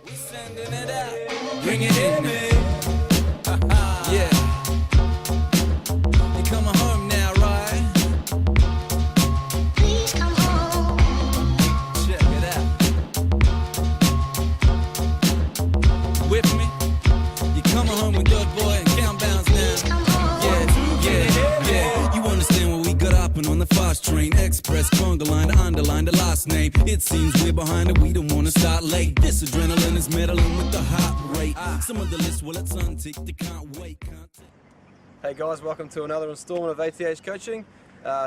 We sending it out. Bring it in. Yeah. You coming home now, right? Please come home. Check it out. With me? You coming home with good boy and count bounds Please now. come home. Yeah. You understand what we got up and on the fast train. Express, conga line, to underline the last name. It seems we're behind it, we don't wanna start late. This adrenaline is meddling with the heart rate. Some of the list, well, it's unticked, they can't wait. Hey guys, welcome to another installment of ATH Coaching.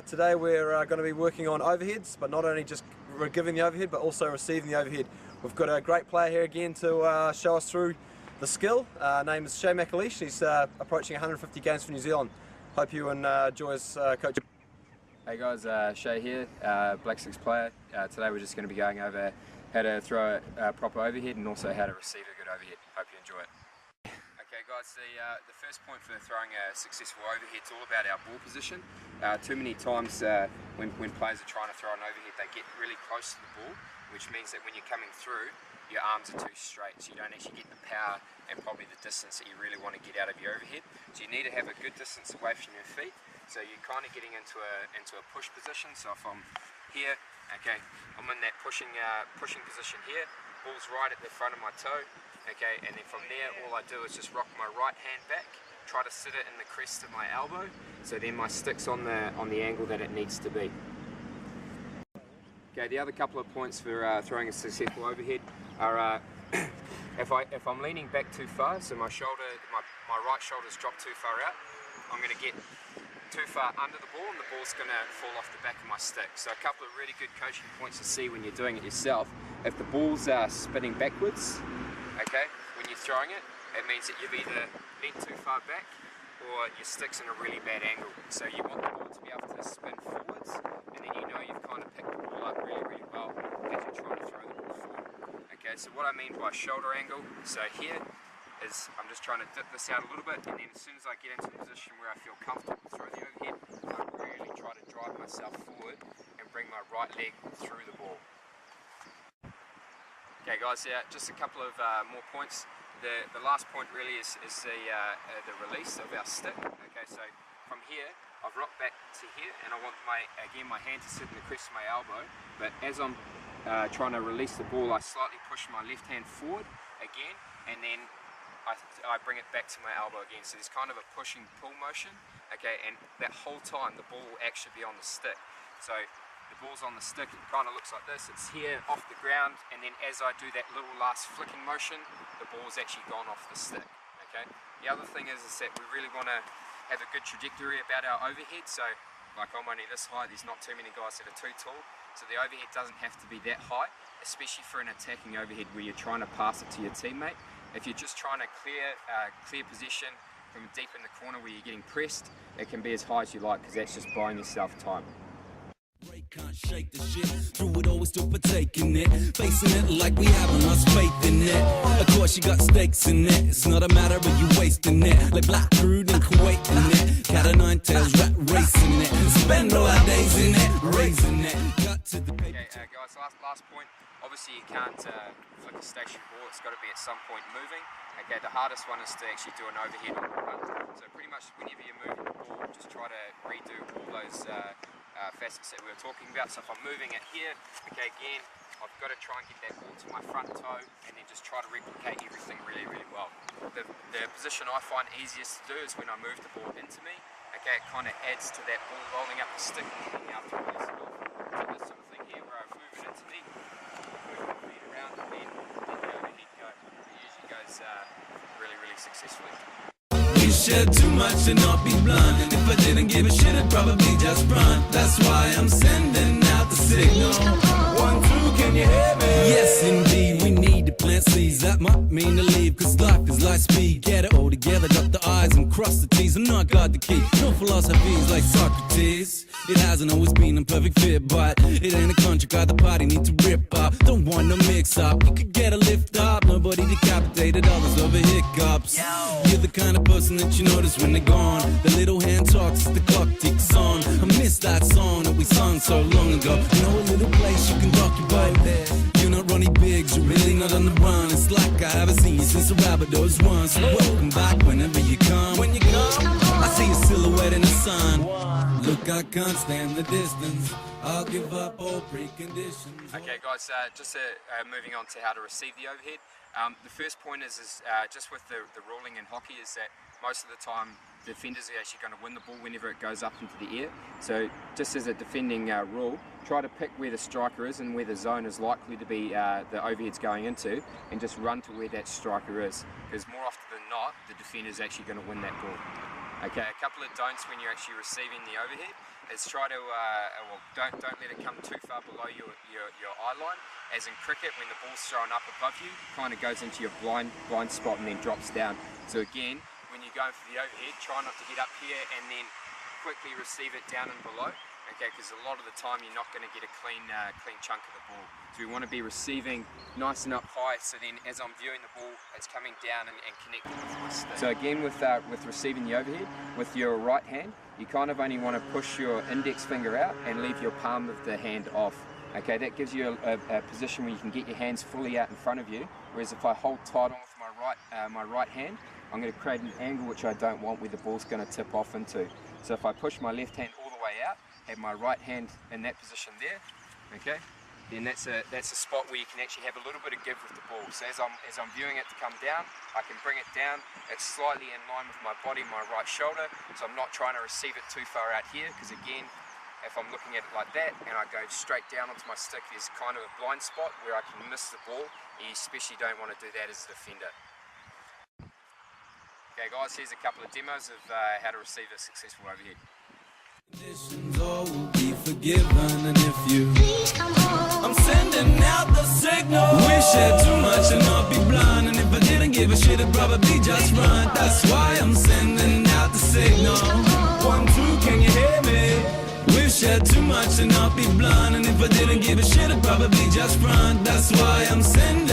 Today we're going to be working on overheads, but not only just giving the overhead, but also receiving the overhead. We've got a great player here again to show us through the skill. Name is Shea McAleese. He's approaching 150 games for New Zealand. Hope you enjoy his coaching. Hey guys, Shea here, Blackstick's player. Today we're just going to be going over how to throw a proper overhead and also how to receive a good overhead. Hope you enjoy it. Okay guys, the first point for throwing a successful overhead is all about our ball position. Too many times when players are trying to throw an overhead, they get really close to the ball, which means that when you're coming through, your arms are too straight, so you don't actually get the power and probably the distance that you really want to get out of your overhead. So you need to have a good distance away from your feet. So you're kind of getting into a push position. So if I'm here, okay, I'm in that pushing position here. Ball's right at the front of my toe, okay, and then from there all I do is just rock my right hand back, try to sit it in the crest of my elbow, so then my stick's on the angle that it needs to be. Okay, the other couple of points for throwing a successful overhead are if I'm leaning back too far, so my right shoulder's dropped too far out, I'm going to get too far under the ball and the ball's going to fall off the back of my stick. So a couple of really good coaching points to see when you're doing it yourself. If the ball's spinning backwards, okay, when you're throwing it, it means that you've either bent too far back or your stick's in a really bad angle. So you want the ball to be able to spin forwards, and then you know you've kind of picked the ball up really, really well as you're trying to throw the ball forward. Okay, so what I mean by shoulder angle, so here is I'm just trying to dip this out a little bit, and then as soon as I get into a position where I feel comfortable to throw the overhead, I really try to drive myself forward and bring my right leg through the ball. Okay guys, just a couple of more points. The last point really is the release of our stick. Okay, so from here, I've rocked back to here, and I want my hand to sit in the crest of my elbow, but as I'm trying to release the ball, I slightly push my left hand forward again, and then I bring it back to my elbow again. So there's kind of a push and pull motion, okay, and that whole time the ball will actually be on the stick. So the ball's on the stick, it kind of looks like this, it's here off the ground, and then as I do that little last flicking motion, the ball's actually gone off the stick, okay. The other thing is that we really want to have a good trajectory about our overhead. So like I'm only this high, there's not too many guys that are too tall, so the overhead doesn't have to be that high, especially for an attacking overhead where you're trying to pass it to your teammate. If you're just trying to clear possession from deep in the corner where you're getting pressed, it can be as high as you like, because that's just buying yourself time. Can't shake the shit, through it always still partaking it, facing it like we haven't lost faith in it. Of course you got stakes in it, it's not a matter of you wasting it, like black crude and Kuwait in it, cat o' nine tails, rat racing it, spend all our days in it, raising it, cut to the paper. Okay guys, last point, obviously you can't flick a station ball, it's got to be at some point moving. Okay, the hardest one is to actually do an overhead on the run, so pretty much whenever you're moving the ball, just try to redo all those facets that we were talking about. So if I'm moving it here, okay, again, I've got to try and get that ball to my front toe and then just try to replicate everything really, really well. The position I find easiest to do is when I move the ball into me, okay, it kind of adds to that ball rolling up the stick and then out to release it off. So this sort of thing here where I move it into me, move my feet around, and then the overhead go. It usually goes really, really successfully. We shed too much to not be blunt. If I didn't give a shit, I'd probably just run. That's why I'm sending out the signal. 1, 2, can you hear me? Yes, indeed, we need to plant seeds. That might mean to leave, cause life is light speed. Get it all together, dot the I's and cross the T's. I'm not God the key, no philosophies like Socrates. It hasn't always been a perfect fit, but it ain't a contract either party need to rip up. Don't want no mix up, you could get a lift up. Nobody decapitated, others over hiccups. You're the kind of person that you notice when they're gone. The little hand talks as the clock ticks on. I miss that song that we sung so long ago. You know a little place you can rock your boat there. You're not Ronnie Biggs, you're really not on the run. It's like I haven't seen you since the Rabbitohs won. So welcome back whenever you come. When you come, I see your silhouette in the sun. Look, I can't stand the distance. I'll give up all preconditions. Okay guys, just moving on to how to receive the overhead. The first point is just with the ruling in hockey is that most of the time defenders are actually going to win the ball whenever it goes up into the air. So just as a defending rule, try to pick where the striker is and where the zone is likely to be the overhead's going into, and just run to where that striker is, because more often than not the defender is actually going to win that ball. Okay, a couple of don'ts when you're actually receiving the overhead is try to, don't let it come too far below your eye line. As in cricket, when the ball's thrown up above you, it kind of goes into your blind spot and then drops down. So again, when you're going for the overhead, try not to get up here and then quickly receive it down and below. Okay, because a lot of the time you're not going to get a clean chunk of the ball. So we want to be receiving nice and up high, so then as I'm viewing the ball, it's coming down and connecting with my stick. So again, with receiving the overhead, with your right hand, you kind of only want to push your index finger out and leave your palm of the hand off. Okay, that gives you a position where you can get your hands fully out in front of you, whereas if I hold tight on with my right hand, I'm going to create an angle which I don't want, where the ball's going to tip off into. So if I push my left hand all the way out, have my right hand in that position there, okay, then that's a spot where you can actually have a little bit of give with the ball. So as I'm viewing it to come down, I can bring it down. It's slightly in line with my body, my right shoulder, so I'm not trying to receive it too far out here, because again, if I'm looking at it like that and I go straight down onto my stick, there's kind of a blind spot where I can miss the ball. You especially don't want to do that as a defender. Okay guys, here's a couple of demos of how to receive a successful overhead. Conditions all will be forgiven, and if you Please come home. I'm sending out the signal. We share too much and not be blind, and if I didn't give a shit, I'd probably just run. That's why I'm sending out the signal. 1, 2, can you hear me? We've shared too much and not be blind, and if I didn't give a shit, I'd probably just run. That's why I'm sending